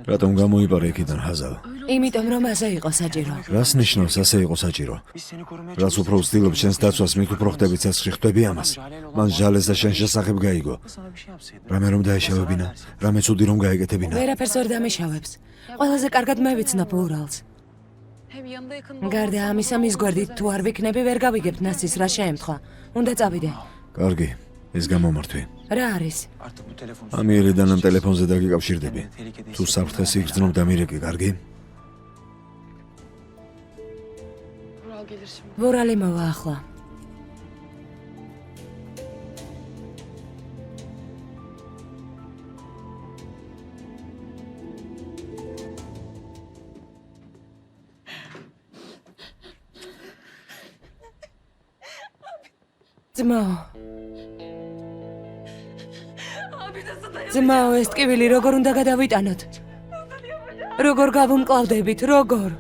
რატომ გამოიპარე იქიდან ჰაზალ? იმიტომ რომ ასე იყო საჭირო. რას ნიშნავს ასე იყო საჭირო? რაც უფრო ვცდილობ შენს დაცვას, მით უფრო ხდები ცეცხლში, ხვდები ამას. მან ჟალეს და შენ შესახებ გაიგო. რამე რომ დაეშავებინა, რამე ცუდი რომ გაეკეთებინა. ვერაფერს ვერ დამეშავებს. ყველაზე კარგად მე ვიცნობ ურალს. გარდა ამისა მის გვერდით თუ არ ვიქნები ვერ გავიგებთ ნასის რა შეემთხვა. უნდა წავიდე. კარგი, ეს გამომართვი. რა არის? ამიერიდან ამ ტელეფონზე დაგიკავშირდები. თუ საფრთხეს იგრძნობ დამირეკი, კარგი? ვორალი მოვა ახლა. ძმაო, ეს ტკივილი როგორ უნდა გადავიტანოთ? როგორ გავუმკლავდებით, როგორ?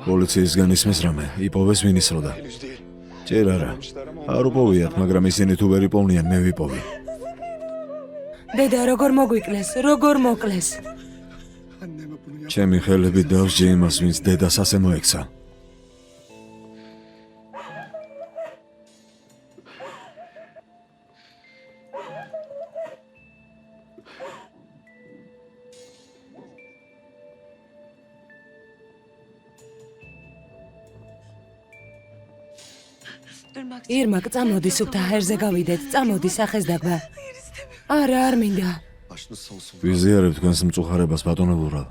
პოლიციისგან ისმის რამე, იპოვეს ვინ ისროდა. ჯერ არა, არ უპოვიათ, მაგრამ ისინი თუ ვერ იპოვნიან, მე ვიპოვი. დედა, როგორ მოგვიკლეს, როგორ მოკლეს? ჩემი ხელები დავსჯე იმას, ვინც დედას ასე მოექცა. ირმაკ, წამოდი სუფთა ჰერზე გავიდეთ, წამოდი სახეს დაგვა. არა, არ მინდა. ვიზიარებ თქვენს მწუხარებას, ბატონო ურალ.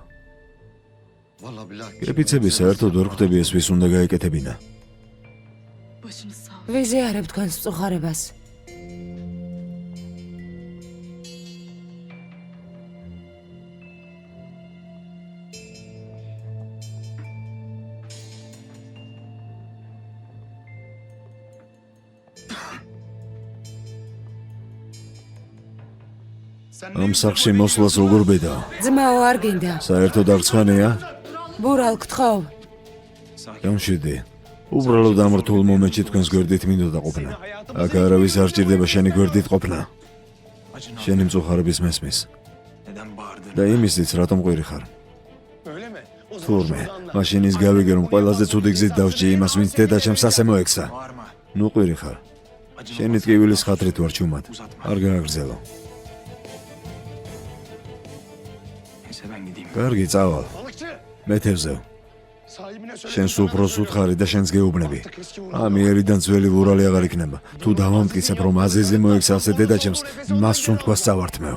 გეფიცები საერთოდ ვერ ხვდები ეს ვის უნდა გაეკეთებინა. ვიზიარებ თქვენს მწუხარებას. ამ სახში მოსვლას როგორ ბედაა? ძმაო, არ გინდა. საერთოდ არ ცხანია? ბურალ, გთხოვ. გამშვიდი. უბრალოდ ამ რთულ მომენტში თქვენს გვერდით მინდოდა ყოფნა. აქ არავის არ ჭირდება შენი გვერდით ყოფნა. შენი მწუხარების მესმის. და იმისიც რატომ ყვირი ხარ? თურმე, მაშინ ის გავიგე რომ ყველაზე ცუდი გზით დავსჯი იმას, ვინც დედაჩემს ასე მოექცა. ნუ ყვირი ხარ. შენი ტკივილის ხათრით ვარ ჩუმად. არ გააგრძელო. კარგი, წავალ. მეთევზევ. შენს უფროს უთხარი და შენს გეუბნები. ამიერიდან ძველი ვურალი აღარ იქნება. თუ დავამტკიცებ რომ აზიზი მოექცა ასე დედაჩემს, მას სუნთქვას წავართმევ.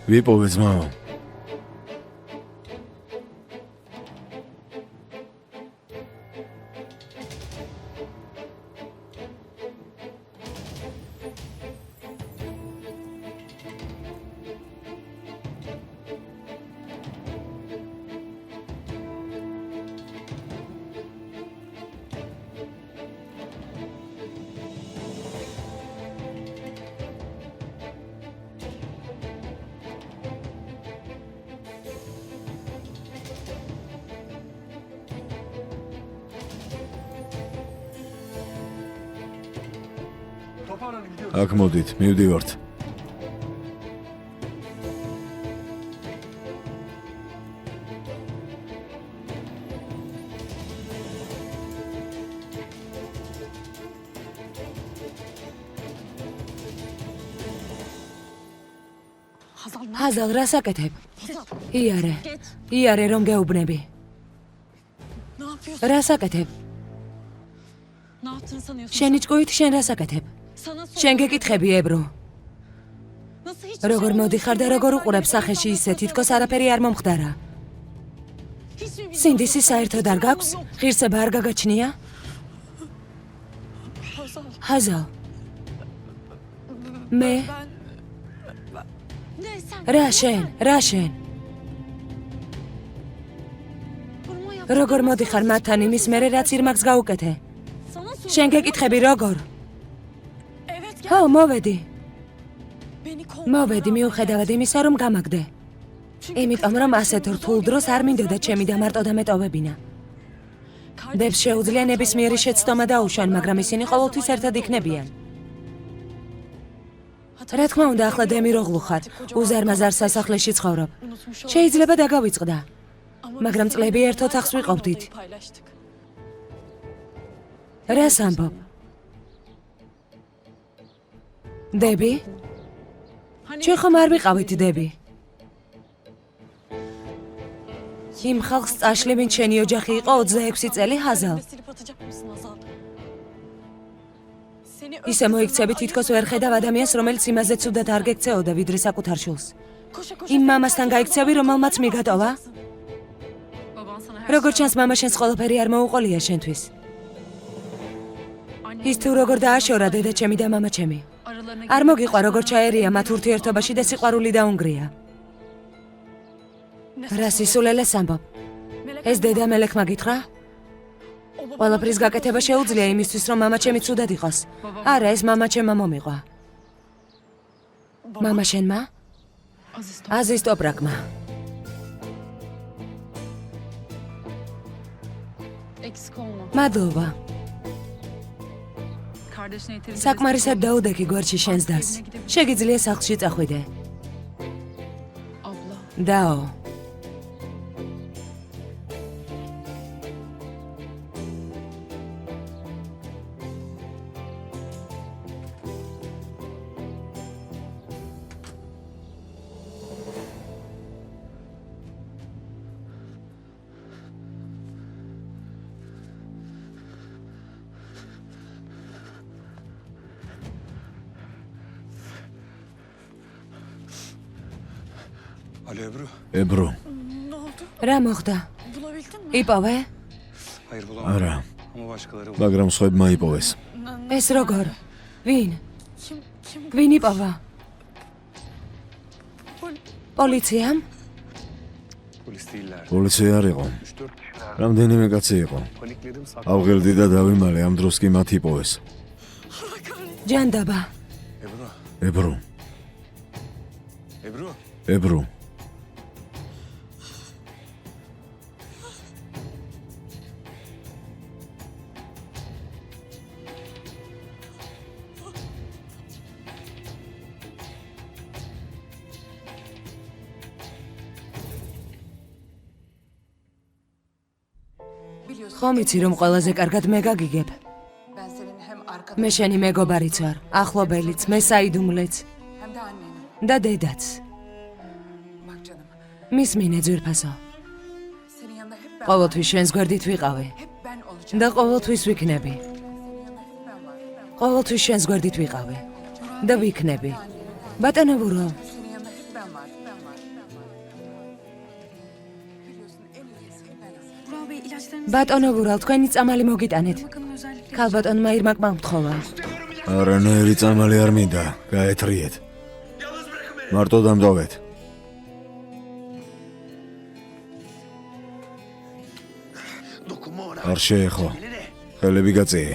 ვიპოვე ძმაო. აქ მოდით, მივდივართ. ჰაზალ, რას აკეთებ? იარე, რომ გეუბნები. რას აკეთებ? შენი ჭკუით შენ რას აკეთებ? შენ გეკითხები, ებრო. როგორ მოდიხარ და როგორ უყურებ სახეში ისე, თითქოს არაფერი არ მომხდარა. სინდისი საერთოდ არ გაქვს? ღირსება არ გაგაჩნია? ჰაზალ. მე? რა შენ? როგორ მოდიხარ მათთან იმის მერე, რაც ირმაკს გაუკეთე? შენ გეკითხები როგორ? ჰო, მოვედი მიუხედავად იმისა, რომ გამაგდე. იმიტომ რომ ასეთ რთულ დროს არ მინდოდა ჩემი დამარტო და მეტოვებინა. დებს შეუძლია ნებისმიერი შეცდომა დაუშვან, მაგრამ ისინი ყოველთვის ერთად იქნებიან. რა თქმა უნდა, ახლა დემიროღლუ ხარ, უზარმაზარ სასახლეში ცხოვრობ. შეიძლება დაგავიწყდა, მაგრამ წლები ერთ ოთახს ვიყოფდით. რას ამბობ? დები? ჩვენ ხომ არ ვიყავით, დები? იმ ხალხს წაშლი, ვინც შენი ოჯახი იყო 26 წელი, ჰაზალ. ისე მოიქცები, თითქოს ვერ ხედავ ადამიანს, რომელიც იმაზე ცუდად არ გექცეოდა, ვიდრე საკუთარ შულს. იმ მამასთან გაიქცევი, რომელმაც მიგატოვა? როგორ ჩანს, მამა შენს ყველაფერი არ მოუყოლია შენთვის. ის თუ როგორ დააშორა დედა ჩემი და მამა ჩემი. არ მოგიყვა, როგორ ჩაერია მათ ურთიერთობაში და სიყვარული დაუნგრია. რა სისულელეს ამბობ? ეს დედა მელექმა გითხრა? ყველაფრის გაკეთება შეუძლია იმისთვის, რომ მამა ჩემი ცუდად იყოს. არა, ეს მამა ჩემმა მომიყვა. მამა შენმა? აზის ტოპრაკმა. მადლობა. საკმარისად დაუდექი გვერდში შენს დას. შეგიძლია სახლში წახვიდე. დაო. ებრო. რა მოხდა? იპოვე? არა. მაგრამ სხვებმა იპოვეს. ეს როგორ? ვინ იპოვა? პოლიციამ? პოლიცია არ იყო. რამდენიმე კაცი იყო. ავღელდი და დავიმალე, ამ დროს კი მათ იპოვეს. ჯანდაბა. ებრო. ხომ იცი, რომ ყველაზე კარგად მე გაგიგებ? მე შენი მეგობარიც ვარ, ახლობელიც, მე საიდუმლეც და დედაც. მისმინე ძვირფასო. ყოველთვის შენს გვერდით ვიყავი და ყოველთვის ვიქნები. ყოველთვის შენს გვერდით ვიყავი და ვიქნები. ბატონო ბურო. ბატონო ბურალ, თქვენი წამალი მოგიტანეთ. ქალბატონმა ირმაკმა გთხოვა. არანაირი წამალი არ მინდა, გაეთრიეთ. მარტო დამტოვეთ. არ შეეხო. ხელები გაწიე.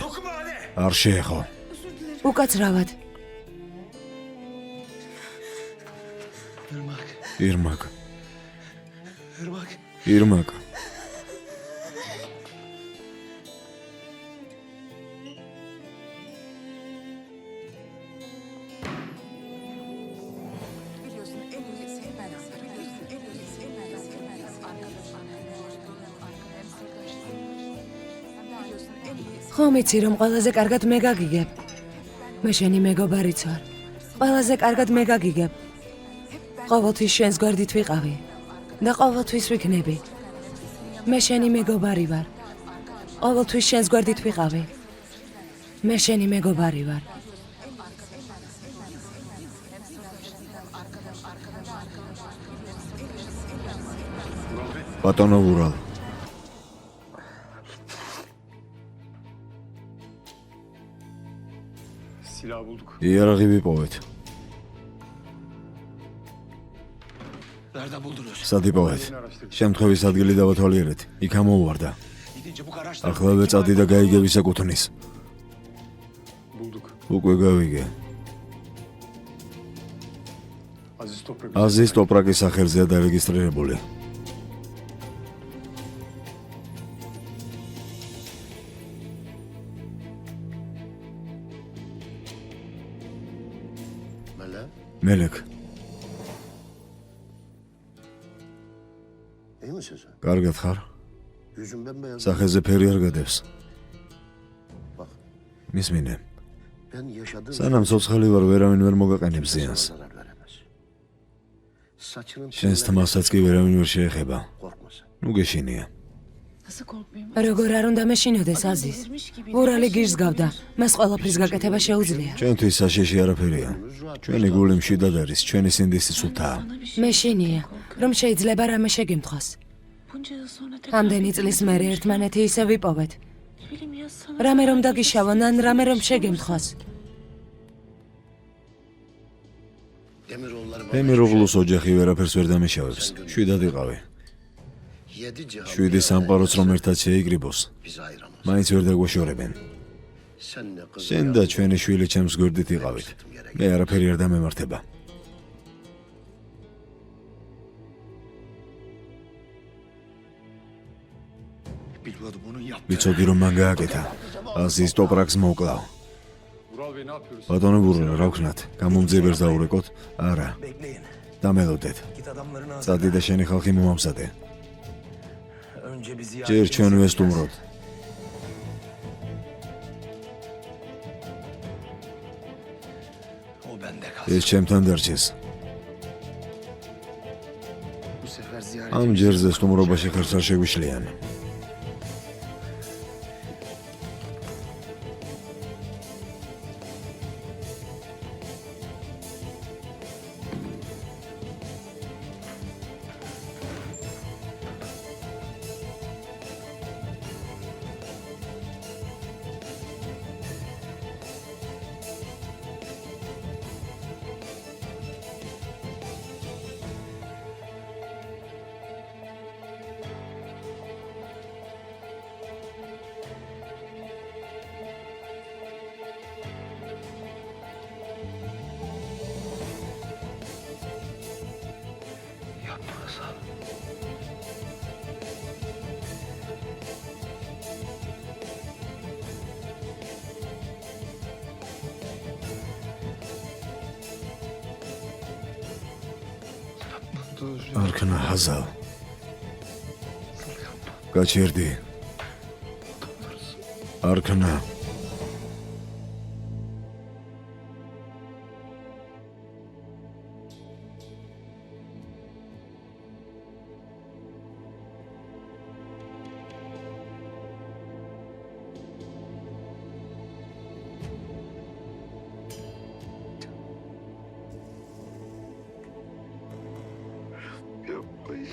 არ შეეხო. უკაცრავად. ირმაკ. ხომ იცი რომ ყველაზე კარგად მე გაგიგებ. მე შენი მეგობარიც ვარ. ყველაზე კარგად მე გაგიგებ. ყოველთვის შენს გვერდით ვიყავი და ყოველთვის ვიქნები. მე შენი მეგობარი ვარ. ყოველთვის შენს გვერდით ვიყავი. მე შენი მეგობარი ვარ. ბატონო ურალ. Silah bulduk. იარაღი ვიპოვეთ. Nereden buldunuz? სად იპოვეთ? შემთხვევის ადგილი დავათვალიერეთ. იქ ამოუვარდა. Gidince bu araçlar... ახლა წადი და გაიგე ვის ეკუთვნის. Bulduk. უკვე გავიგე. Aziz Toprak. აზის ტოპრაკის სახელზეა დარეგისტრირებული. Mele, მელეკ, iyi misin sen? კარგად ხარ? Yüzün bembeyaz. სახეზე ფერი არ გადევს. Bak, მისმინე. ben yaşadığım სანამ ცოცხალი ვარ, ვერავინ ვერ მოგაყენებს ზიანს. zarar veremez. Saçının შენს teline თმასაც კი ვერავინ ვერ შეეხება. korkma sen. ნუ გეშინია. Nasıl korkmayayım? როგორ არ უნდა მეშინოდეს აზის. ურალი გირსგავდა. მას ყველაფრის გაკეთება შეუძლია. ჩვენთვის საშიში არაფერია. ჩვენი გული მშვიდად არის, ჩვენი სინდისი სულთაა. მეშინია, რომ შეიძლება რამე შეგემთხოს. Bunca yıl sonra tekrar ამდენი წლის მერე ერთმანეთი ისე ვიპოვეთ. ne bileyim ya sana. რამე რომ დაგიშავონ, ან რამე რომ შეგემთხოს. Demiroğulları bana დემიროღლუს ოჯახი ვერაფერს ვერ დამეშავებს. შვიდად იყავი. 7 cihan შვიდი სამყაროც რომ ერთად შეიგრიბოს, bizi ayıramaz. მაინც ვერ დაგვეშორებენ. Sen ne kızı შენ და ჩვენი შვილი ჩემს გვერდით იყავით. მე არაფერი არ დამემართება. Biliyordum onun yaptığını. ვიცოდი რომ მან გააკეთა. აზის ტოპრაკს მოვკლავ. Ural Bey ne yapıyoruz? ბატონო ბურლა, რა ვქნათ? გამომძიებელს დაურეკოთ? არა, Bekleyin. დამელოდეთ. Git adamlarını az. წადი და შენი ხალხი მომამზადე. Önce bizi ჯერ ჩვენ ვესტუმროთ. O bende kalsın. ეს ჩემთან დარჩეს. Bu sefer ziyaret... ამ ჯერზე სტუმრობაში ხერს არ შეგვიშლიან. Yapmasa. არქნა ჰაზალ. გაჩერდი. არქნა.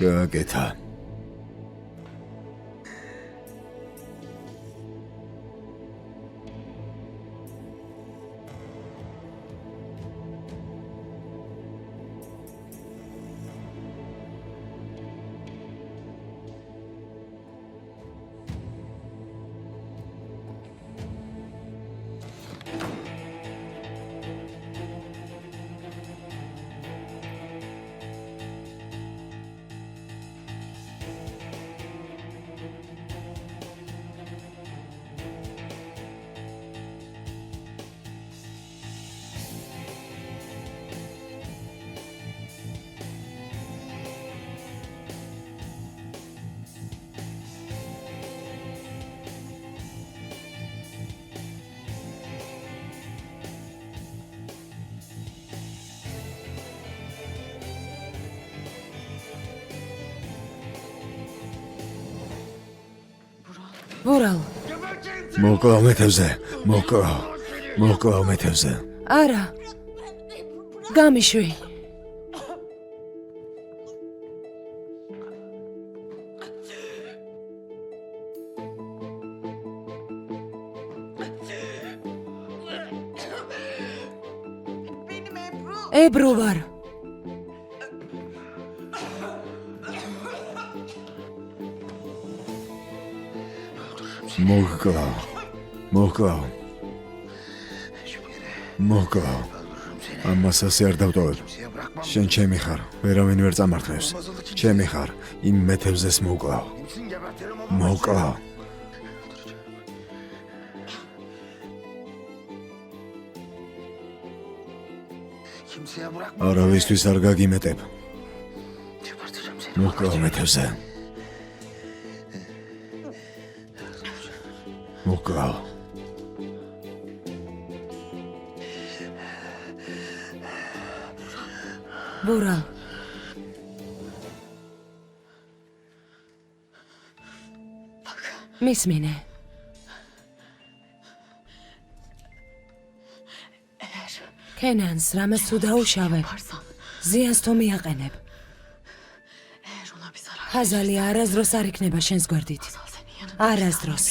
გააკეთა. ვურალ, მოკლავ მეთევზე. მოკლავ მეთევზე. არა. გამიშვი. ებრუ ვარ. მოკლავ. ამას ასე არ დავტოვებ. შენ ჩემი ხარ, ვერავინ ვერ წამართმევს. ჩემი ხარ, იმ მეთევზეს მოკლავ. არავისთვის არ გაგიმეტებ. მოკლავ მეთევზე. მოკლავ. ვურალ. მისმინე. კენანს რამაც თუ დაუშავებ, ზიანს თუ მიაყენებ. ჰაზალი არასდროს არ იქნება შენს გვერდით. არასდროს.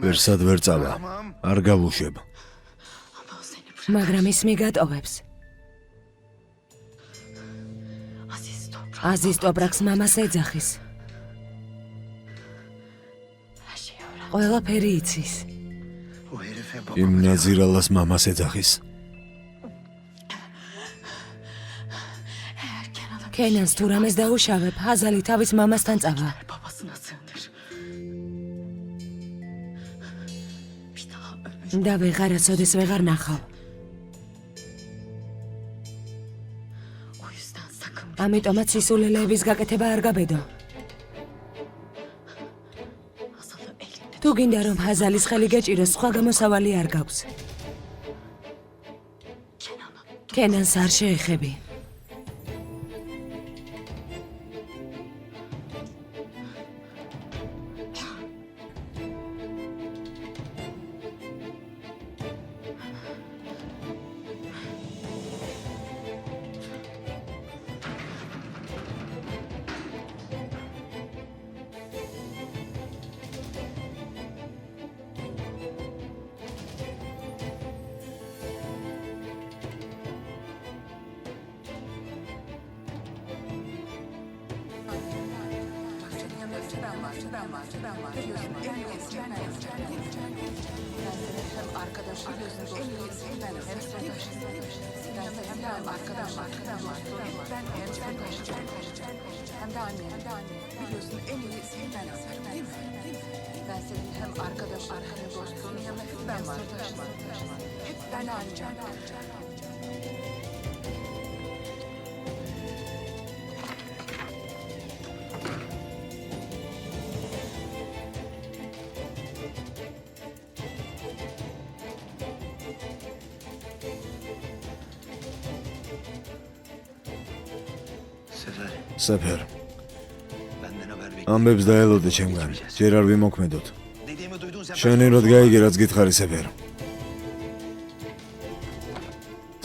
ვერსად ვერ წავა. არ გავუშვებ. მაგრამ ის მიგატოვებს. აზის ტოპრაკს მამას ეძახის. ყველაფერი იცის. იმ ნაზირალას მამას ეძახის. კენანს თუ რამეს დაუშავებ, ჰაზალი თავის მამასთან წავა. და ვეღარასოდეს ვეღარ ნახავ. ამიტომაც სისულელეების გაკეთება არ გაბედო. თუ გინდა რომ ჰაზალის ხელი გეჭიროს, სხვა გამოსავალი არ გაქვს. კენანს არ შეეხები. სეფერ. ამბებს დაელოდე ჩემგან. ჯერ არ ვიმოქმედოთ. შენი როდ გაიგე რაც გითხარი სეფერ.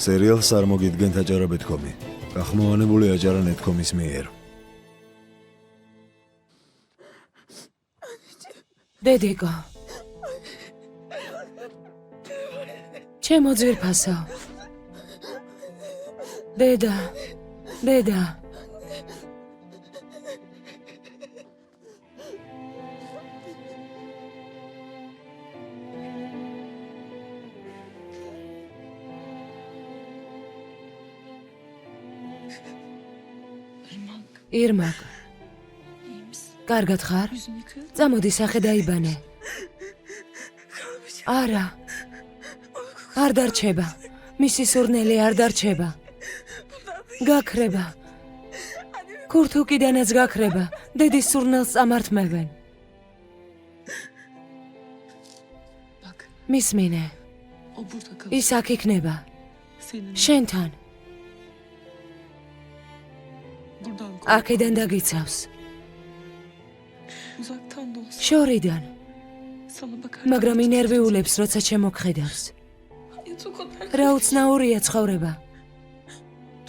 სერიალს არ მოგიდგენთ აჯარაბეთქომი. გახმოვანებული აჯარანეთქომის მიერ. დედიკო. ჩემო ძვირფასო. დედა. ირმაკ. კარგად ხარ? წამოდი სახე დაიბანე. არა. არ დარჩება. მისი სურნელი არ დარჩება. გაქრება. ქურთუკიდანაც გაქრება. დედის სურნელს წამართმევენ. მისმინე. ის აქ იქნება. შენთან. აქედან დაგიცავს. Uzaktan da olsa შორიდან, sana bakar. მაგრამ ინერვიულებს, როცა შემოგხედავს. Hayat o kadar. რა უცნაურია ცხოვრება.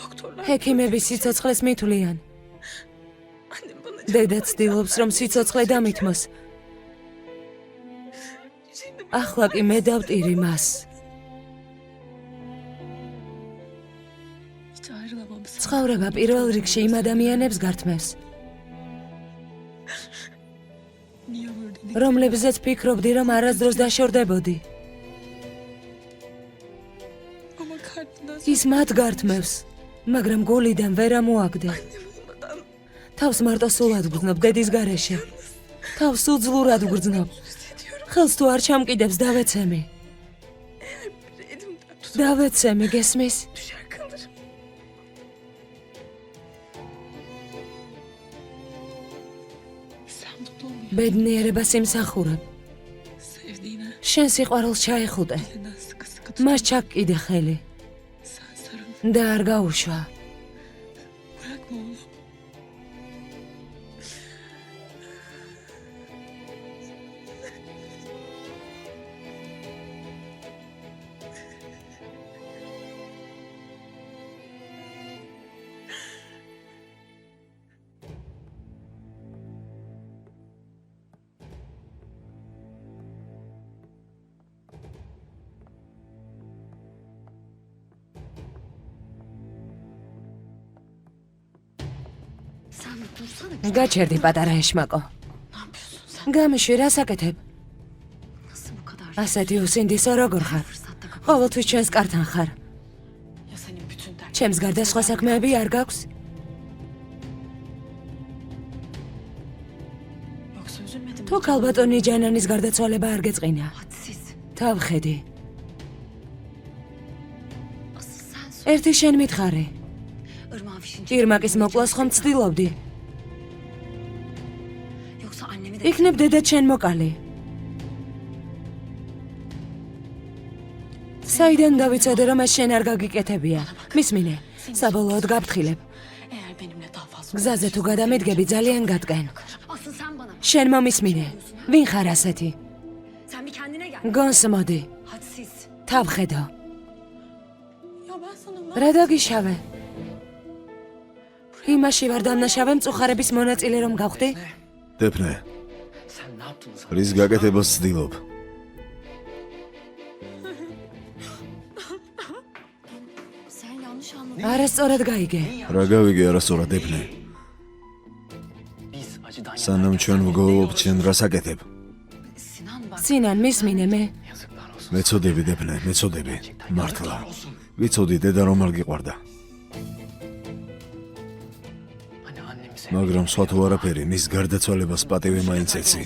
Doktorlar ჰექიმები სიცოცხლეს მithვლიან. annem bana დედა ცდილობს, რომ სიცოცხლე დამითმოს. şimdi ახლა კი მე დავტირი მას. hiç ayrılamam sana. ცხოვრება პირველ რიგში იმ ადამიანებს გართმევს, Niye böyle dedik? რომლებზეც ფიქრობდი, რომ არასდროს დაშორდებოდი. Ama kalbinden ის მათ გართმევს, მაგრამ გულიდან ვერ ამოაგდე. olmadan თავს მარტო სულად გრძნობ დედის გარეშე. თავს უძლურად გრძნობ. hissediyorum. ხელს თუ არ ჩამკიდებს, დავეცემი. Bir elimden tutup დავეცემი, გესმის? düşer kalırım. Sen mutlu olmuyor. ბედნიერებას იმსახურებ. Sevdiğine შენ სიყვარულს ჩაეხუტე. elinden sıkı sıkı tut. მას ჩაკიდე ხელი Sen sarıl. და არ გაუშვა. Bırakma onu. Sen dursana. გაჩერდი პატარა ეშმაკო. Ne yapıyorsun sen? გამიშვი, რას აკეთებ? Nasıl bu kadar? ასეთი უსინდისო როგორ ხარ? Fırsatta kapı. ყოველთვის ჩვენს კართან ხარ. Ya senin bütün derdin. ჩემს გარდა სხვა საქმეები არ გაქვს? Yoksa üzülmedin mi? თუ ქალბატონი ჯანანის გარდაცვალება არ გეწყინა? Hadsiz. თავხედი. Asıl sen sor. ერთი შენ მითხარი. Irmağı fişince. ირმაკის მოკლას ხომ ცდილობდი? Yoksa annemi de... იქნებ დედა შენ მოკალი. საიდან დავიცოდე, რომ ეს შენ არ გაგიკეთებია? მისმინე, საბოლოოდ გაფრთხილებ. Eğer benimle daha fazla... გზაზე თუ გადამედგები, ძალიან გატკენ. Asıl sen bana. შენ მომისმინე. ვინ ხარ ასეთი? Sen bir kendine gel. გონს მოდი. Hadsiz. თავხედო. Ya ben sana ne რა დაგიშავე? იმაში ვარ დამნაშავე მწუხარების მონაწილე რომ გავხდი? დეფნე, Sen ne yaptın sana? რის გაკეთებას ცდილობ? Sen yanlış anladın. არასწორად გაიგე. რა გავიგე არასწორად დეფნე? Biz acıdan სანამ ჩვენ ვგოვობ, ჩვენ რას აკეთებ? Sinan bak. სინან, მისმინე მე. yazıklar olsun. მეწოდები დეფნე, მეწოდები. მართლა. ვიცოდი დედა რომ არ გიყვარდა, Hani annemi sev. მაგრამ სხვა თუ არაფერი, მის გარდაცვალებას პატივი მაინც ეცი.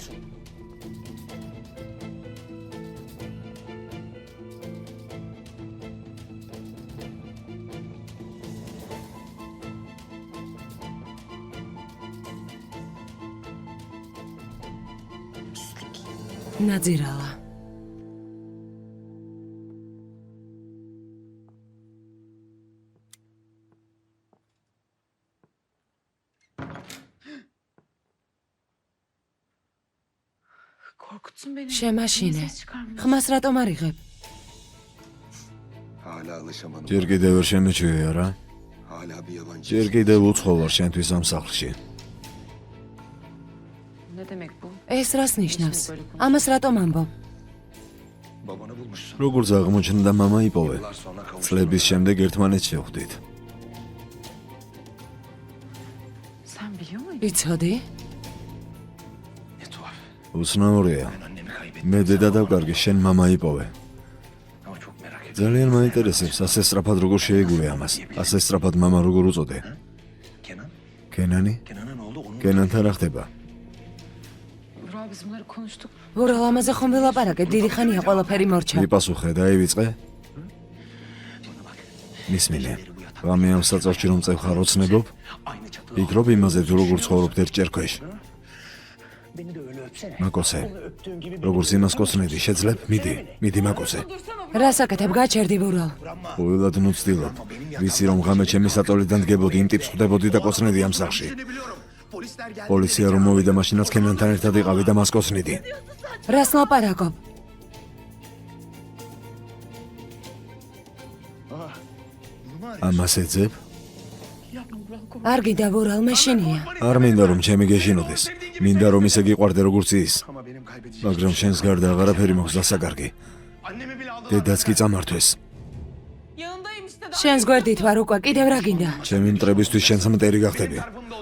ნაძირალა. korkuttun beni. შემაშინე. Niye ses çıkarmıyorsun? ხმას რატომ არ იღებ? Hala alışamadım. ჯერ კიდევ ვერ შემეჩვია რა? Hala bir yabancı. ჯერ კიდევ უცხო ვარ შენთვის ამ სახლში. Ne demek bu? ეს რას ნიშნავს? ამას რატომ ამბობ? Babanı bulmuşsun. როგორც აღმოჩნდა, მამა იპოვე. Yıllar sonra kavuştum. წლების შემდეგ ერთმანეთს შევხვდით. Sen biliyor muydun? ვიცოდი? Ne tuhaf. უცნაურია. Ben annemi kaybettim. მე დედა დავკარგე, შენ მამა იპოვე. Ama çok merak ediyorum. ძალიან მაინტერესებს, ასე სწრაფად როგორ შეეგულე ამას. ასე სწრაფად მამა როგორ უწოდე? Kenan? კენანი? Kenan'a ne oldu? Onun კენანთან რა ხდება? Vural biz bunları konuştuk. ვურალ ამაზე ხომ ველაპარაკეთ, დიდი ხანია ყველაფერი მორჩა. მიპასუხე, დაივიწყე? bana bak. მისმინე. რამე ამ საწოლში რომ წევხარ ოცნებობ? Aynı çatıda. ფიქრობ იმაზე თუ როგორ ცხოვრობთ ერთჯერ ქვეშ? Beni de öyle öpsene. მაკოცე, Onu öptüğün gibi beni როგორც იმას კოცნედი, შეძლებ? მიდი მაკოცე. რას აკეთებ? გაჩერდი ვურალ. ყოველად ნუცდილობ. ვიცი რომ ღამე ჩემი საწოლიდან დგებოდი, იმ ტიპს ხვდებოდი და კოცნედი ამ სახლში. პოლიცია რომ მოვიდა მაშინაც ქენანთან ერთად იყავი და მას კოცნიდი. რას ლაპარაკობ? ამას ეძებ? არ გიდა ვურალ მეშინია. არ მინდა რომ ჩემი გეშინოდეს. მინდა რომ ისე გიყვარდე როგორც ის. მაგრამ შენს გარდა აღარაფერი მოხდა საკარგი. დედაც კი წამართვეს. შენს გვერდით ვარ უკვე, კიდევ რა გინდა? ჩემი მტრებისთვის შენს მტერი გახდები.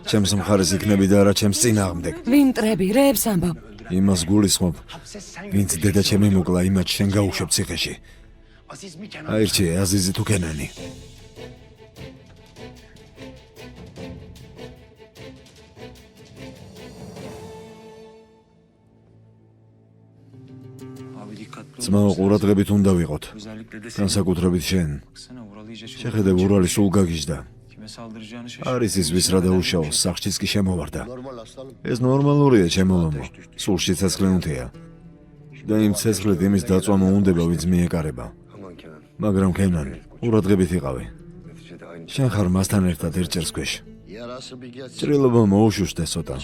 ჩემს მხარეს იქნები და არა ჩემს წინააღმდეგ. ვინ მტრები, რეებს ამბობ. იმას გულისხმობ, ვინც დედა ჩემი მოკლა, იმათ შენ გაუშვებ ციხეში. აირჩიე აზიზი თუ ქენანი. ძმაო, ყურადღებით უნდა ვიყოთ. განსაკუთრებით შენ. შეხედე ურალი სულ გაგიჟდა. არის ის ვის რა დაუშაოს, სახშიც კი შემოვარდა. ეს ნორმალურია ჩემო მამო. სულში ცეცხლი უნთია. და იმ ცეცხლით იმის დაწვა მოუნდება, ვინც მიეკარება. მაგრამ ქენან, ყურადღებით იყავი. შენ ხარ მასთან ერთად ერთჯერს ქვეშ. ჭრილობა მოუშუშდე ცოტა.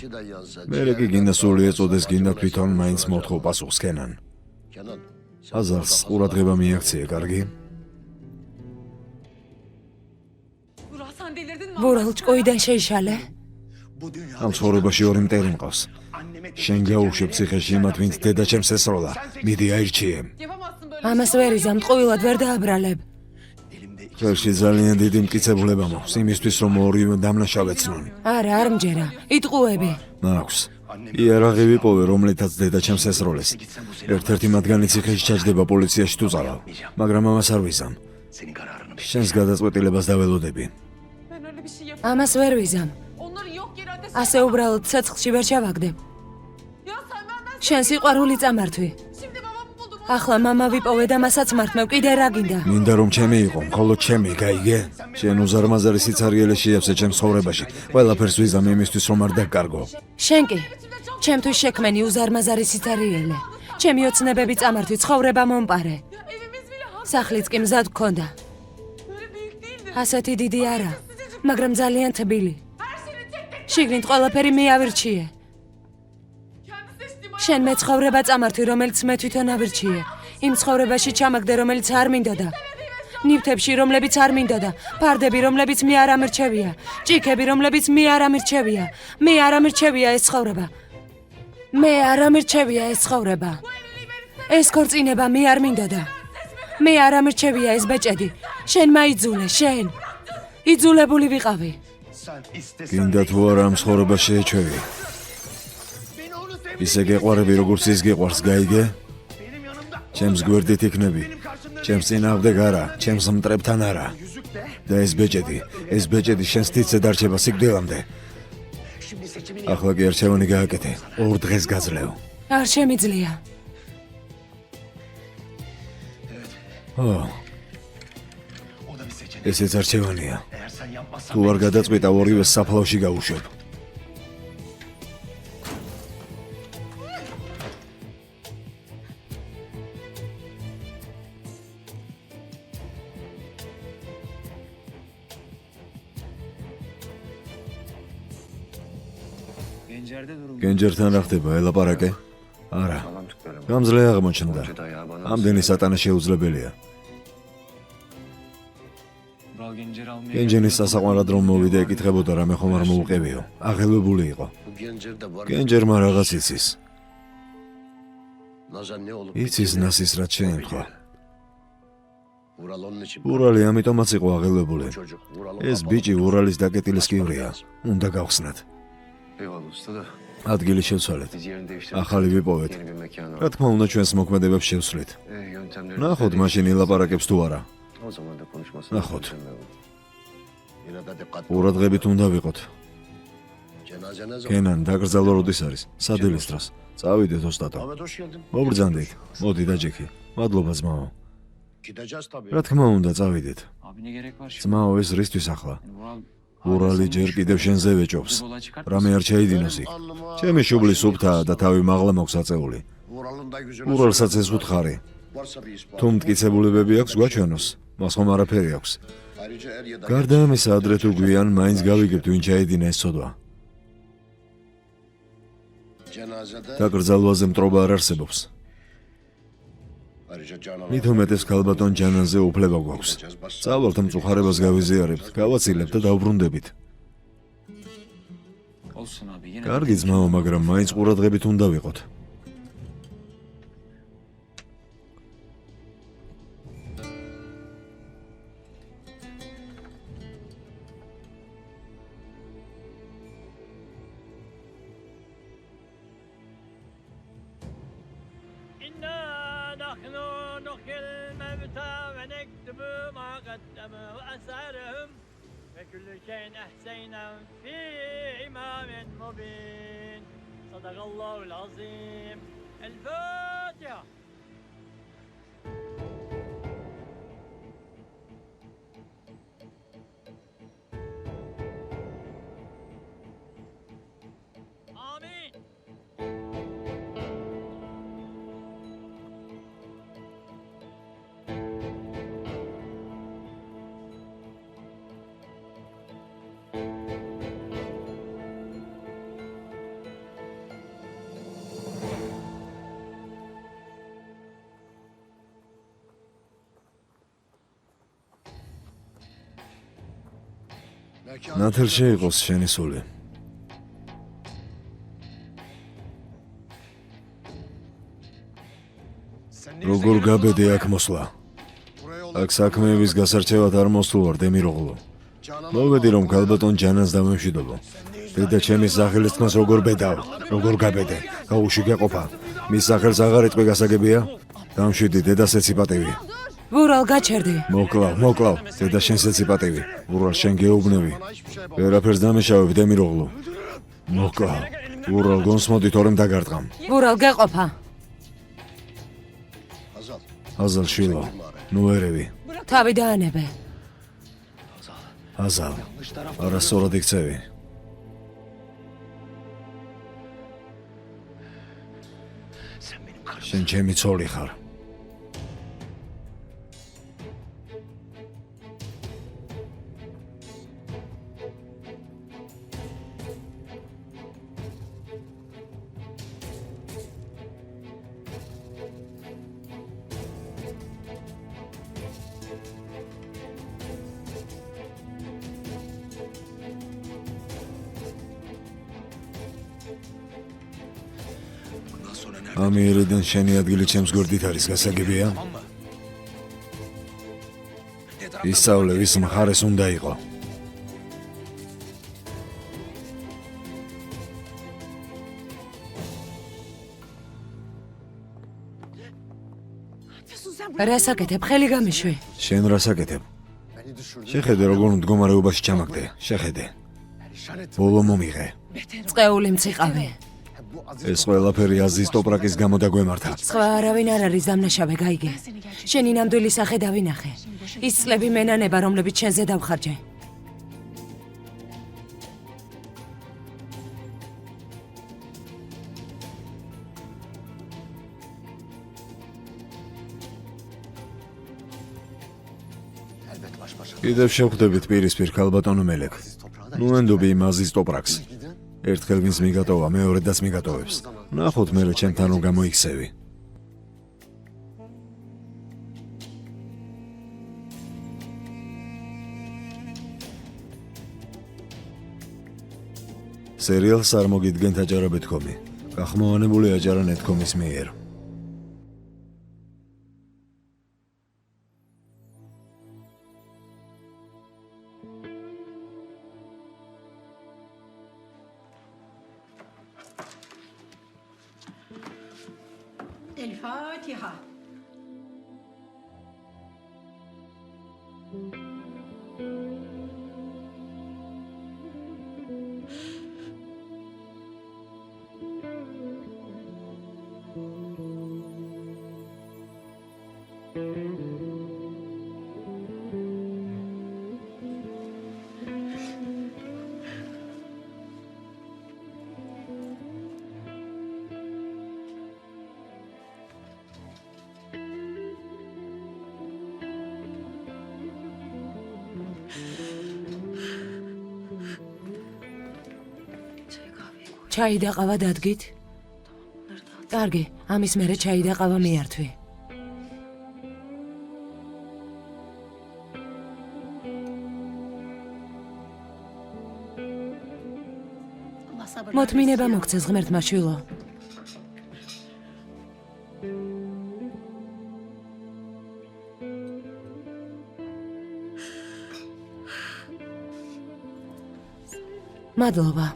მერე კი გინდა სული ეწოდეს, გინდა თვითონ მაინც მოთხოვ პასუხს ქენან. აზარს ყურადღება მიაქცია, კარგი? ვურალ ჭკუიდან შეიშალე? ამ ცხოვრებაში ორი მტერი მყავს. შენ გაუშვებ ციხეში იმათ, ვინც დედა ჩემს ესროლა. მიდი აირჩიე. ამას ვერ იზამ, ტყუილად ვერ დააბრალებ. ხელში ძალიან დიდი მტკიცებულება მაქვს, იმისთვის რომ ორივე დამნაშავეცნონ. არა, არ მჯერა. იტყუები. მაქვს. იარაღი ვიპოვე, რომლითაც დედა ჩემს ესროლეს. ერთ-ერთი მათგანი ციხეში ჩაჯდება პოლიციაში თუ წავალ, მაგრამ ამას არ ვიზამ. შენს გადაწყვეტილებას დაველოდები. ამას ვერ ვიზამ. ასე უბრალოდ ცეცხლში ვერ ჩავაგდებ. შენ სიყვარული წამართვი. ახლა მამა ვიპოვე და მასაც მართმევ, კიდე რა გინდა? მინდა რომ ჩემი იყო, მხოლოდ ჩემი, გაიგე? შენ უზარმაზარი სიცარიელე შეევსე ჩემს ცხოვრებაში. ყველაფერს ვიზამ იმისთვის რომ არ დაგკარგო. შენ კი ჩემთვის შექმენი უზარმაზარი სიცარიელე. ჩემი ოცნებები წამართვი, ცხოვრება მომპარე. სახლიც კი მზად გქონდა. ასეთი დიდი არა, მაგრამ ძალიან თბილი. შიგნით ყველაფერი მიავირჩიე. შენ მე ცხოვრება წამართვი, რომელიც მე თვითონ ავირჩიე. იმ ცხოვრებაში ჩამაგდე, რომელიც არ მინდოდა. ნივთებში, რომლებიც არ მინდოდა, ფარდები, რომლებიც მე არ ამირჩევია, ჭიქები, რომლებიც მე არ ამირჩევია. მე არ ამირჩევია ეს ცხოვრება. მე არ ამირჩევია ეს ცხოვრება. ეს ქორწინება მე არ მინდოდა. მე არ ამირჩევია ეს ბეჭედი. შენ მაიძულე, შენ. იძულებული ვიყავი. გინდა თუ არა ამ ცხოვრებას შეეჩვევი. ისე გეყვარები, როგორც ის გეყვარს, გაიგე? ჩემს გვერდით იქნები. ჩემს წინააღმდეგ არა, ჩემს მტრებთან არა. და ეს ბეჭედი შენს თითზე დარჩება სიკვდილამდე. ახლა კი არჩევანი გააკეთე. 2 დღეს გაძლევ. არ შემიძლია. ესეც არჩევანია. თუ არ გადაწყვიტა, ორივე საფლავში გაუშვებ. გენჯერთან რა ხდება, ელაპარაკე? არა. გამძლე აღმოჩნდა. ამდენი სატანა შეუძლებელია. გენჯენის სასაყვარად რომ მოვიდა, ეკითხებოდა რამე ხომ არ მოუყევიო. აღელვებული იყო. გენჯერმა რაღაც იცის. იცის ნასის რაც შეემთხვა. ურალი ამიტომაც იყო აღელვებული. ეს ბიჭი ურალის დაკეტილი სკივრია. უნდა გავხსნათ. ადგილი შევცვალეთ. ახალი ვიპოვეთ. რა თქმა უნდა, ჩვენს მოქმედებებს შევსვლით. ნახოთ მაშინ ილაპარაკებს თუ არა. ნახოთ. ყურადღებით უნდა ვიყოთ. კენან, დაკრძალვა როდის არის? სადილის დროს. წავიდეთ ოსტატო. მობრძანდით. მოდი დაჯექი. მადლობა ძმაო. რა თქმა უნდა, წავიდეთ. ძმაო, ეს რისთვის ახლა? ურალი ჯერ კიდევ შენზე ვეჭობს. რამე არ ჩაიდინოს იქ. ჩემი შუბლი სუფთაა და თავი მაღლა მაქვს აწეული. ურალსაც ეს უთხარი. თუ მტკიცებულებები აქვს, გვაჩვენოს. მას ხომ არაფერი აქვს. გარდა ამისა, ადრე თუ გვიან, მაინც გავიგებთ, ვინ ჩაიდინა ეს ცოდვა. Cenazede დაკრძალვაზე მტრობა არ არსებობს. ayrıca canavar. მით უმეტეს ქალბატონ ჯანაზე უფლება გვაქვს. წავალთ მწუხარებას გავიზიარებთ, გავაცილებთ და დავბრუნდებით. Olsun abi yine. კარგი ძმაო, მაგრამ მაინც ყურადღებით უნდა ვიყოთ. إنا نحن نحيي الموتى ونكتب ما قدموا وآثارهم وكل شيء أحصيناه في إمام مبين صدق الله العظيم الفاتحة آمين ნათელში იყოს შენი სული. როგორ გაბედე აქ მოსვლა? აქ საქმეების გასარჩევად არ მოსულ ვარ, დემიროღლო. მოვედი რომ ქალბატონ ჯანას დამემშვიდობო. დედა ჩემის სახელის თქმას როგორ ბედავ, როგორ გაბედე, გაუში გეყოფა. მის სახელს აღარ იტყვი გასაგებია? დამშვიდი, დედას ეციპატივი. ვურალ გაჩერდი. მოკლავ, დედა შენს ეციპატივი. ვურალ შენ გეუბნები. ვერაფერს დამეშავებ, დემიროღლო. მოკლავ, ვურალ გონს მოდი თორემ დაგარტყამ. ვურალ გეყოფა. Hazal. აზალ შვილო, ნუ ერევი. თავი დაანებე. აზალ, არასწორად იქცევი. Sen benim karım. შენ ჩემი ცოლი ხარ. Bundan sonra nerede? ამიერიდან შენი ადგილი ჩემს გვერდით არის, გასაგებია? Tamam mı? ისწავლე, ვის მხარეს უნდა იყო. რას აკეთებ, ხელი გამიშვი. შენ რას აკეთებ? Beni düşürdün. შეხედე როგორ მდგომარეობაში ჩამაგდე, შეხედე. Perişan ettin. ბოლო მომიღე. წყეული მციყავი. Bu aziz ეს ყველაფერი აზის ტოპრაკის გამო დაგვემართა. სხვა არავინ არ არის დამნაშავე, გაიგე. შენი ნამდვილი სახე დავინახე. ის წლები მენანება, რომლებიც შენზე დავხარჯე. elbet baş başa. კიდევ შევხვდებით პირისპირ ქალბატონო მელეკ. Aziz toprağı da ნუ ენდობი იმ აზის ტოპრაკს. gidin. ერთხელ ვინც მიგატოვა, მეორედაც მიგატოვებს. ნახოთ მე ჩემთან რომ გამოიქცევი. სერიალს არ მოგიდგენთ აჯარაბეთქომი. გახმოვანებული აჯარა ნეთქომის მიერ. الفاتحة. ჩაი და ყავა დადგით. კარგი, ამის მერე ჩაი და ყავა მიართვი. მოთმინება მოგცეს ღმერთმა შვილო. მადლობა.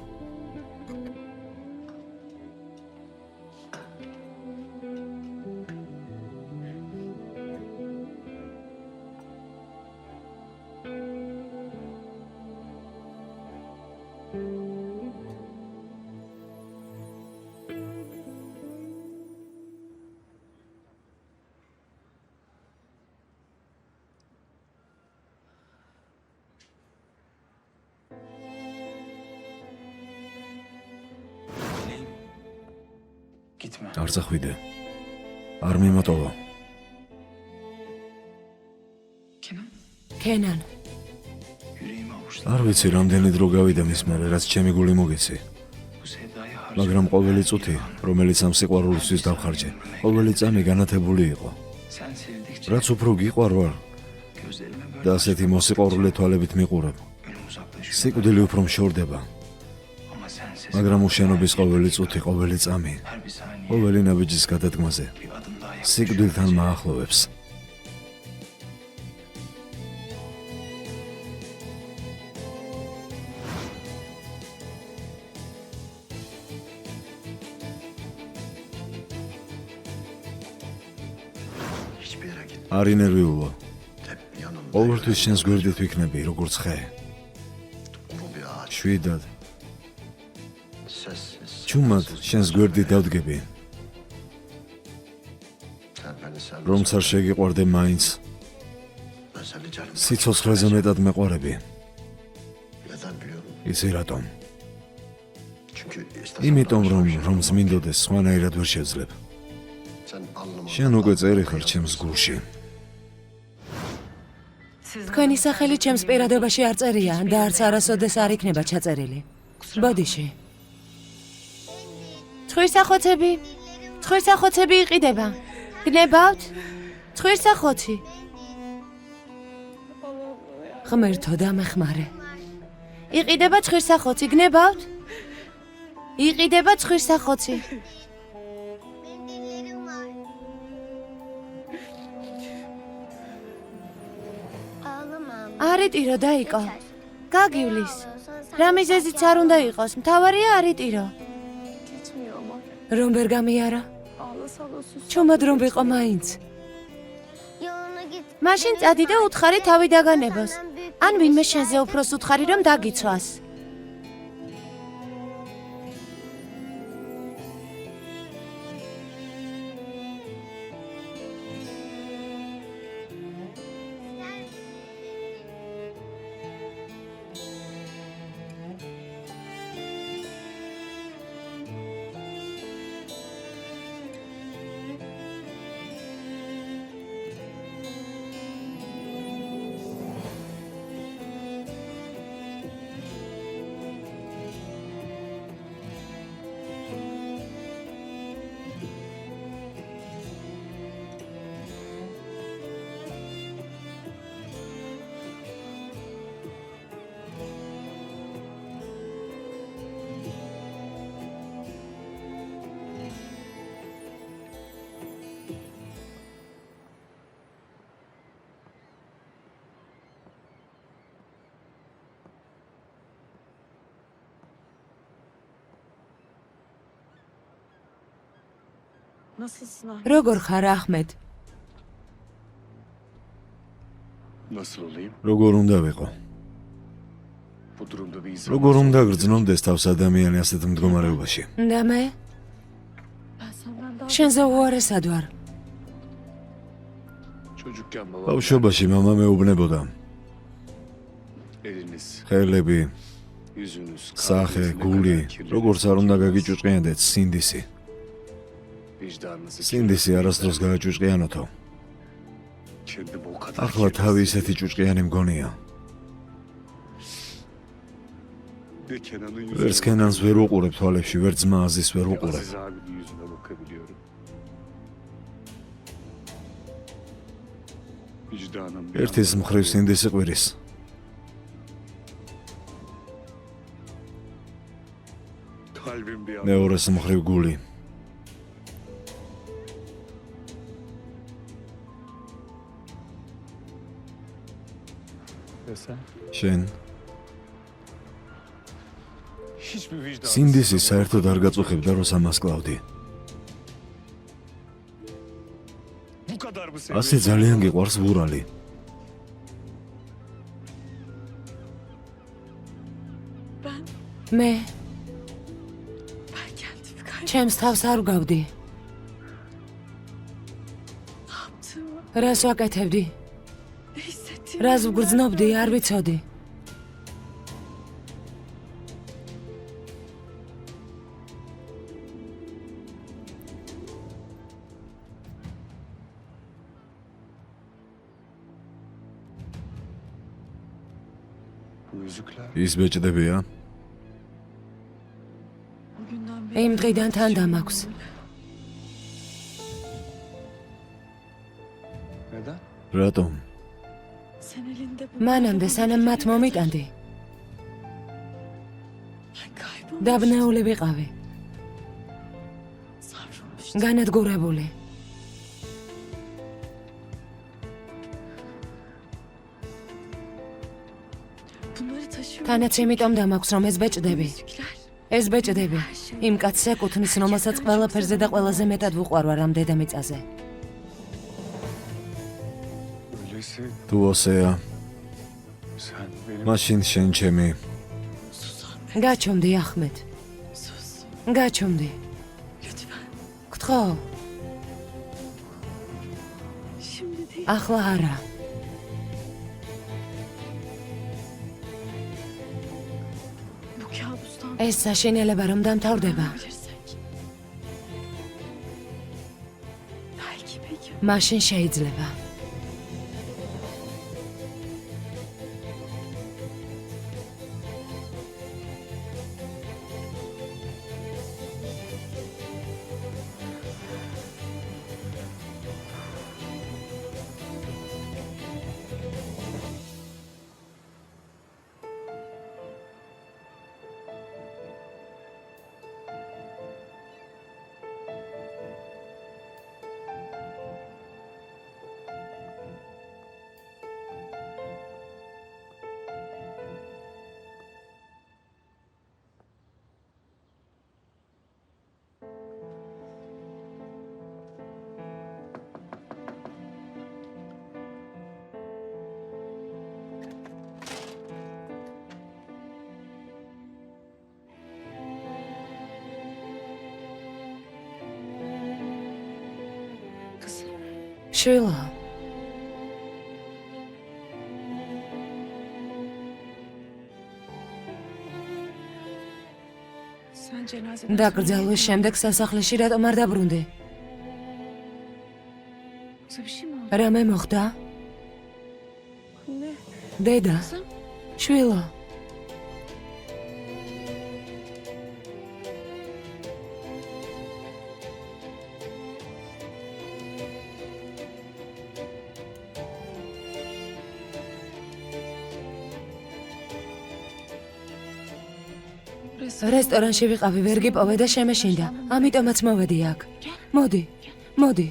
Gitme. არ წახვიდე. არ მიმოტოვა. კენან, Yüreğimi avuçladım. არ ვიცი რამდენი დრო გავიდა მის მერე, რაც ჩემი გული მოგეცი. Bu sevdayı harcadım. მაგრამ ყოველი წუთი, რომელიც ამ სიყვარულისთვის დავხარჯე, ყოველი წამი განათებული იყო. Sen sevdikçe რაც უფრო გიყვარვარ gözlerime böyle და ასეთი მოსიყვარულე თვალებით მიყურებ, ölüm uzaklaşıyor. სიკვდილი უფრო მშორდება. Ama sensiz მაგრამ უშენობის ყოველი წუთი, ყოველი წამი, her bir saniye ყოველი ნაბიჯის გადადგმაზე bir adım daha yaklaşıyor. სიკვდილთან მაახლოვებს. Hiçbir yere gitme. არ ინერვიულო. Hep yanımda. ყოველთვის შენს გვერდით ვიქნები, როგორც ხე. Ulu bir ağaç. შვიდად, Sessiz. ჩუმად შენს გვერდით დავდგები, Sen beni sevmezsen რომც არ შეგიყვარდე მაინც, ben seni canım. სიცოცხლეზე მეტად მეყვარები. Neden biliyor musun? იცი რატომ? Çünkü istesem იმიტომ de რომ başka bir რომს şey მინდოდეს, სხვანაირად ვერ შევძლებ. Sen alnıma. შენ უკვე წერი ხარ ჩემს გულში. თქვენი სახელი ჩემს პირადობაში არ წერია და არც არასოდეს არ იქნება ჩაწერილი. ბოდიში. ცხვრისახოცები. ცხვრისახოცები იყიდება. გნებავთ? ცხვრისახოცი. ღმერთო დამეხმარე. იყიდება ცხვრისახოცი, გნებავთ? იყიდება ცხვრისახოცი. არიტირო დაიკო. გაგივლის. რა მიზეზიც არ უნდა იყოს, მთავარია არიტირო. რომ ვერ გამიარა? ჩუმად რომ ვიყო მაინც. მაშინ წადი და უთხარი თავი დაგანებოს. ან ვინმე შენზე უფროს უთხარი რომ დაგიცვას. როგორ ხარ ახმედ? Nasıl olayım? როგორ უნდა ვიყო? Bu durumda bir insan... როგორ უნდა გრძნობდეს თავს ადამიანი ასეთ მდგომარეობაში? და მე? შენზე უარესად ვარ. Çocukken babam ბავშვობაში მამა მეუბნებოდა, eliniz, ხელები, yüzünüz, სახე, kalbiniz ne გული, kadar kirli როგორც არ უნდა olursa გაგიჭუჭყიანდეთ სინდისი. vicdanınızı სინდისი არასდროს გააჭუჭყიანოთო. kendim o kadar ახლა თავი ისეთი ჭუჭყიანი მგონია. de Kenan'ın yüzüne ვერც კენანს ვერ უყურებ თვალებში, ვერც ძმა აზის ვერ უყურებ. Aziz abinin yüzüne bakabiliyorum. Vicdanım bir ერთის მხრივ სინდისი ყვირის, kalbim bir მეორეს მხრივ გული. Sen შენ hiçbir vicdan. სინდისი საერთოდ არ გაწუხებდა, როცა მას კლავდი. Bu kadar mı ასე seviyorsun? ძალიან გიყვარს ვურალი. მე Ben kendimi kaybettim. ჩემს თავს არ ვგავდი. რას ვაკეთებდი? Ne hissettiğimi რას ვგრძნობდი, არ ვიცოდი. Bu yüzükler ის ბეჭდებია? bugünden იმ დღიდან თან დამაქვს. Neden? რატომ? Sen elinde bu. მანამდე სანამ მათ მომიტანდი, Ben kaybolmuş. დაბნეული ვიყავი, Savrulmuş. განადგურებული. Bunları taşıyorum. თანაც იმიტომ დამაქვს, რომ ეს ბეჭდები. Yüzükler. ეს ბეჭდები იმ კაცს ეკუთვნის, რომელსაც ყველაფერზე და ყველაზე მეტად ვუყვარვარ ამ დედამიწაზე. Öyleyse თუ ასეა, sen benim მაშინ შენ ჩემი გაჩვმდი, ახმედ. Sus. გაჩვმდი. Lütfen. გთხოვ, Şimdi değil. ახლა არა. Bu kabustan ეს საშინელება რომ დამთავრდება, bilirsek. Belki bir gün. მაშინ შეიძლება. Kızım. შვილო, Sen cenazeden დაკრძალვის შემდეგ სასახლეში რატომ არ დაბრუნდი? Yoksa bir şey mi oldu? რამე მოხდა? Ne? დედა, Kızım. შვილო, რესტორანში ვიყავი, ვერ გიპოვე და შემეშინდა. ამიტომაც მოვედი აქ. მოდი, მოდი.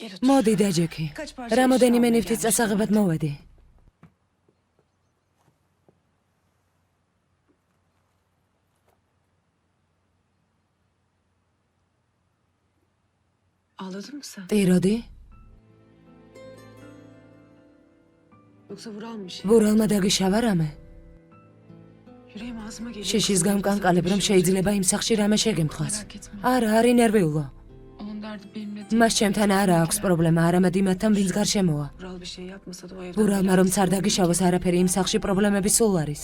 Gel otur. მოდი დაჯექი. Kaç parça რამოდენიმე eşya ნივთის gelmiş. წასაღებად მოვედი. Ağladın mı sen? ტიროდი? Yoksa Vural mı şey? ვურალმა დაგიშავა რამე? Yüreğim ağzıma geliyor. შიშის გამკანკალებ, რომ შეიძლება იმ სახლში რამე შეგემთხვას. Merak etme. არა, არ ინერვიულო. Onun derdi benimle değil. მას ჩემთან არა აქვს პრობლემა, არამედ იმათთან, ვინც გარშემოა. Vural bir şey yapmasa da o evden... ვურალმა რომ არ დაგიშავოს არაფერი, იმ სახლში პრობლემები სულ არის.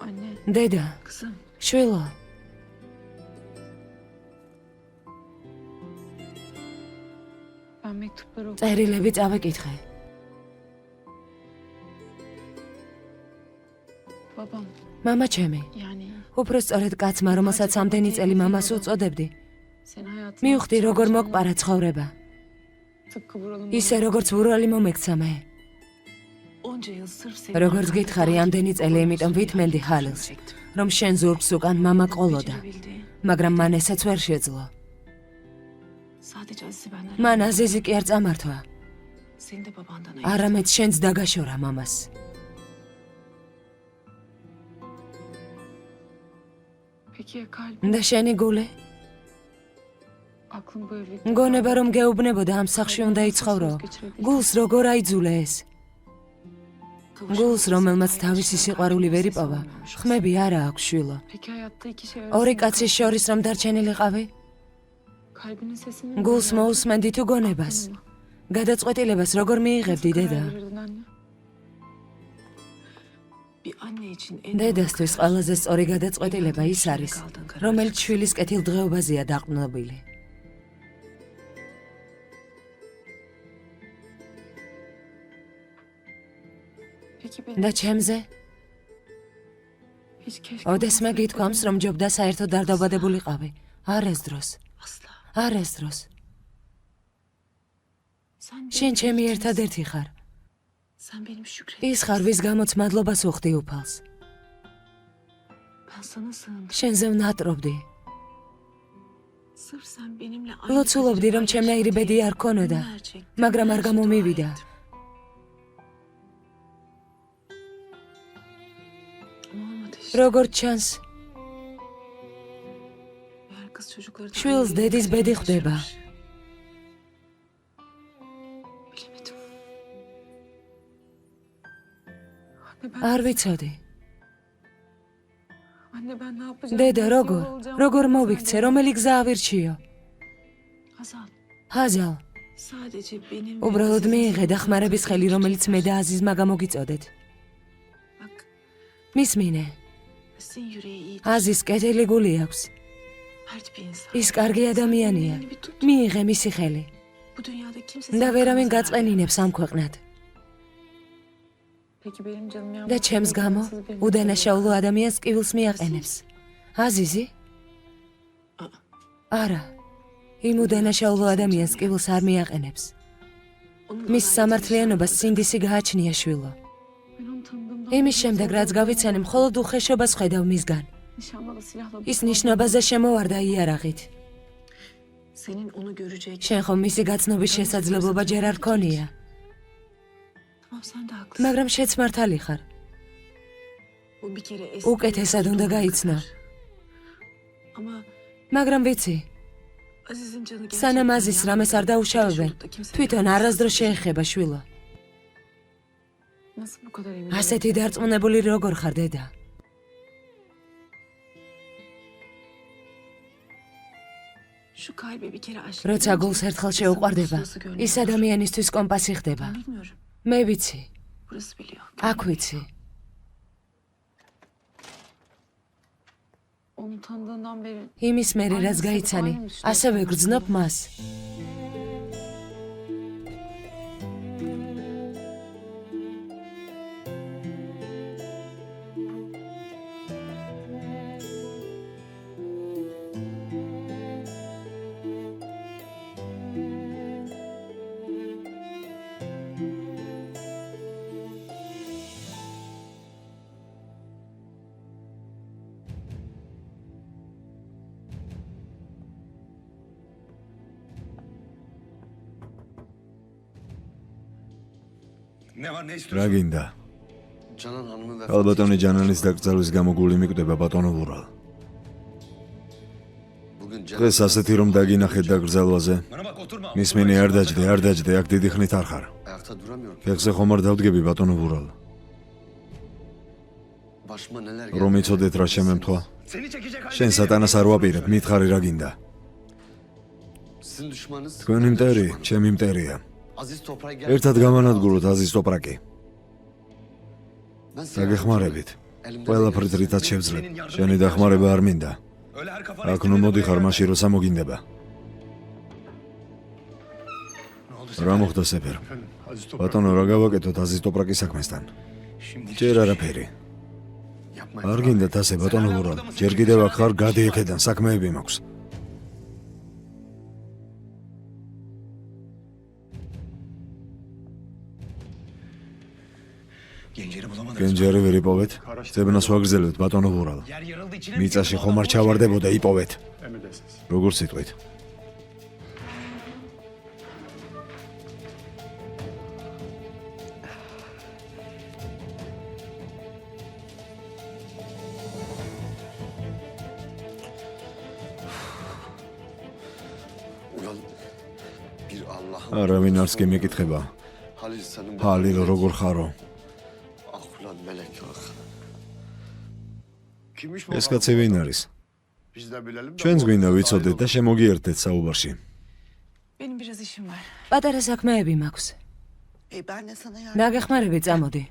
Anne, დედა, kızım. შვილო, mektupları oku. წერილები წავეკითხე. Babam მამა ჩემი, yani უფრო სწორედ კაცმა, რომელსაც ამდენი წელი მამას უწოდებდი, sen hayatına მივხვდი როგორ მოკპარა ცხოვრება. tıpkı vuralım. ისე როგორც ვურალი მომექცა მე. Onca yıl sırf senin როგორც გითხარი ამდენი წელი, იმიტომ ვითმენდი ხალხს, რომ შენ ზურგს უკან მამა ყოლოდა, bildi. მაგრამ მან ესაც ვერ შეძლო. Sadece Aziz'i benden მან აზიზი კი არ წამართვა, seni de babandan ayırdı. არამედ შენც დაგაშორა მამას. Peki ya kalbin? და შენი გული? Aklım bu evlilikte. მგონება რომ გეუბნებოდა ამ სახლში უნდა იცხოვრო. გულს როგორ აიძულე ეს? გულს, რომელმაც თავისი სიყვარული ვერ იპოვა, ხმები არა აქვს შვილო. Peki hayatta iki şey ორი კაცის შორის რომ დარჩენილიყავი? kalbinin sesini გულს მოусმენდი თუ გონებას? გადაწყვეტილებას როგორ მიიღებდი დედა? Bir anne için en დედასთვის ყველაზე სწორი გადაწყვეტილება ის არის, რომელიც შვილის კეთილდღეობაზეა დაყრდნობილი. Peki benim და ჩემზე? hiç keşke ოდესმე გითქვამს, რომ ჯობდა საერთოდ არ დავადებულიყავი. არ ეს დროს. asla. არ ეს დროს. Sen შენ ჩემი ერთადერთი ხარ. sen benim şükret. ის ხარ, ვის გამოც მადლობას უხდი უფალს. Ben sana sığındım. შენზე ვნატრობდი. Sırf sen benimle ლოცულობდი, რომ ჩემნაირი ბედი არ ქონოდა, მაგრამ არ გამომივიდა. Olmadı işte. როგორც ჩანს, Eğer kız çocukları da შვილს anneyle დედის birlikte ბედი ხდება. yaşamış. Bilemedim. Anne ben, არ ვიცოდი. anne ben ne yapacağım? დედა, Nasıl როგორ? olacağım? როგორ Sen მოვიქცე, de- რომელი გზა ავირჩიო? Hazal, ჰაზალ, sadece benim ve უბრალოდ Aziz'in მიიღე seni დახმარების ხელი, რომელიც მე და აზიზმა გამოგიწოდეთ. Bak, მისმინე, Aziz'in yüreği iyi. აზის კეთილი გული აქვს. Mert bir insan. ის კარგი ადამიანია. Elini bir tut. მიიღე მისი ხელი Bu dünyada kimse და seni ვერავინ kırmızı გაწყვენინებს ამ ქვეყნად. Peki benim canım yanmaz. და ჩემს გამო უდანაშაულო ადამიანს კივილს მიაყენებს. აზიზი? არა. იმ უდანაშაულო ადამიანს კივილს არ მიაყენებს. მის სამართლიანობას სინდისი გააჩნია შვილო. Ben onu tanıdığımdan იმის შემდეგ, რაც გავიცანი, მხოლოდ უხეშობას ხედავ მისგან. nişanla da silahla ის ნიშნობაზე შემოვარდა იარაღით. senin onu görecek. შენ ხომ მისი გაცნობის შესაძლებლობა ჯერ არ ქონია, Tamam sen de haklısın. მაგრამ შეც მართალი ხარ. O bir kere უკეთესად უნდა გაიცნო. Ama მაგრამ ვიცი, Aziz'in canı სანამ აზის რამეს არ დაუშავებენ, თვითონ არასდროს შეეხება შვილო. Nasıl bu kadar emin? ასეთი დარწმუნებული როგორ ხარ დედა? Şu kalbe bir kere aşk. როცა გულს ერთხელ შეუყვარდება, ის ადამიანისთვის კომპასი ხდება. Ben bilmiyorum. მე ვიცი, Burası biliyor. აქ ვიცი. Onu tanıdığından beri იმის მერე რაც გაიცანი, ასევე გრძნობ მას. Ne var ne რა istiyorsun? გინდა? Canan Hanım'ı ve ალბატონი ჯანანის დაკრძალვის გამო გული მიკვდება ბატონო ვურალ. bugün Canan... დღეს ასეთი რომ დაგინახეთ დაკრძალვაზე. Bana bak oturma. მისმინე არ დაждე, აქ დიდი ხნით არ ხარ. Ayakta duramıyorum. ფეხზე ხომ არ დავდგები ბატონო ვურალ. Başıma neler რომ იცოდეთ რა შემემთხვა? Seni çekecek halde შენ değilim. სატანას არ ვაპირებ, მითხარი რა გინდა? Sizin düşmanınız... თქვენი მტერი, ჩემი მტერია. Aziz toprağa gel. ერთად გამანადგუროთ აზის ტოპრაკი. Ben seni... დაგეხმარებით. Elimden ყველაფრით gelirse რითაც senin შევძლებ. yardımına შენი ihtiyacım დახმარება var. არ მინდა. Öyle her kafana აქ ნუ estirmeden მოდიხარ buraya მაშინ როცა მოგინდება. Ne oldu რა მოხდა სეფერ? Efendim Aziz Toprak. ბატონო, რა გავაკეთოთ აზიზ ტოპრაკის საქმესთან? Şimdi ჯერ არაფერი. Yapmayın. არ გინდათ ასე ბატონო ვურალ. ჯერ კიდევ აქ ხარ, გადი აქედან, საქმეები მაქვს. Gençleri bulamadınız. გენჯარი ვერ იპოვეთ? ძებნას ვაგრძელებთ ბატონო ვურალ. Yer yarıldı içine. მიწაში ხომ არ ჩავარდებოდა იპოვეთ. Emredersiniz. როგორ სიტყვით? Ulan bir Allah'ın. არავინ არც კი მეკითხება. Halil senin. ჰალილ როგორ ხარო? Ah ulan melek ah. Kimmiş bu? ეს კაცი ვინ არის? Biz de bilelim. de ჩვენს bu გვინდა arada ვიცოდეთ და შემოგიერთეთ საუბარში. Benim biraz işim var. პატარა საქმეები მაქვს. Ben de sana yardım. დაგეხმარები წამოდი.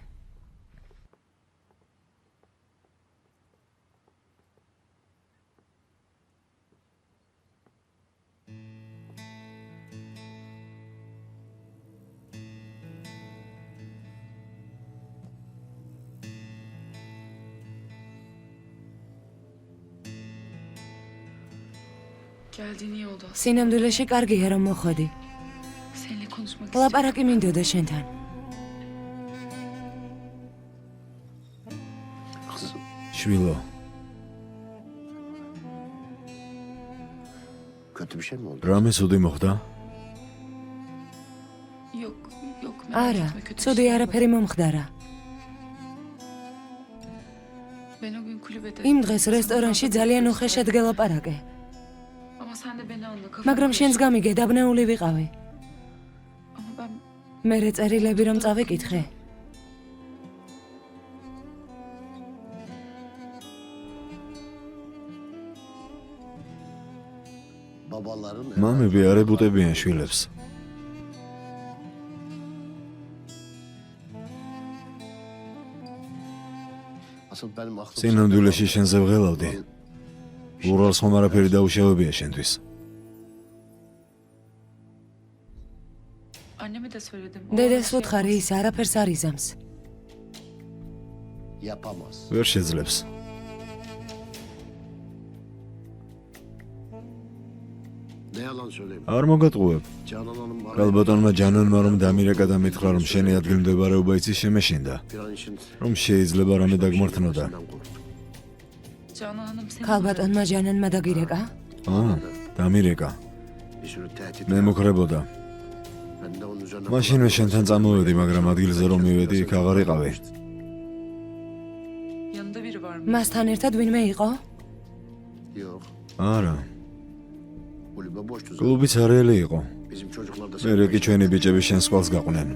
Geldiğin iyi oldu. სინამდვილეში კარგია რომ მოხვედი. Seninle konuşmak istiyorum. ლაპარაკი მინდოდა შენთან. Kızım. შვილო, Kötü bir şey mi oldu? რამე სუდი მოხდა? Yok, yok merak არა, etme kötü bir ცუდი şey olmadı. არაფერი მომხდარა. Ben o gün kulübede... იმ დღეს რესტორანში ძალიან უხეშად გელაპარაკე. Ama sen de beni anla. Kafam მაგრამ შენს karıştı. გამიგე დაბნეული ვიყავი. Ama ben მე წერილები რომ წავიკითხე. Babaların. მამები არ ებუტებიან შვილებს. Asıl benim aklım. სინამდვილეში შენზე ვღელავდი. ვურალს ხომ არაფერი დაუშავებია შენთვის. anneme de söyledim. O დედას şey ვუთხარი ის არაფერს არ იზამს. Yapamaz. ვერ შეძლებს. Ne yalan söyleyeyim. არ მოგატყუებ. Canan Hanım bana კალბატონმა ჯანანმა რომ დამირეკა და მითხრა რომ შენი ადგილმდებარეობა იცის შემეშინდა. bir an için რომ შეიძლება რამე დაგმართნოდა. senden korktum. Canan Hanım seni... ქალბატონმა ჯანანმა დაგირეკა? დამირეკა. Bir sürü tehdit. მე მოქრებოდა. Ben de onun üzerine... მაშინვე შენთან წამოვედი, მაგრამ ადგილზე რომ მივედი, იქ აღარ იყავი. Yanında biri var mı? მასთან ერთად ვინმე იყო? Yok. არა, Kulübe boştu zaten. კლუბიც არეალი იყო. Bizim çocuklar da... მე რეკი ჩვენი ბიჭები შენს კვალს გაყვნენ.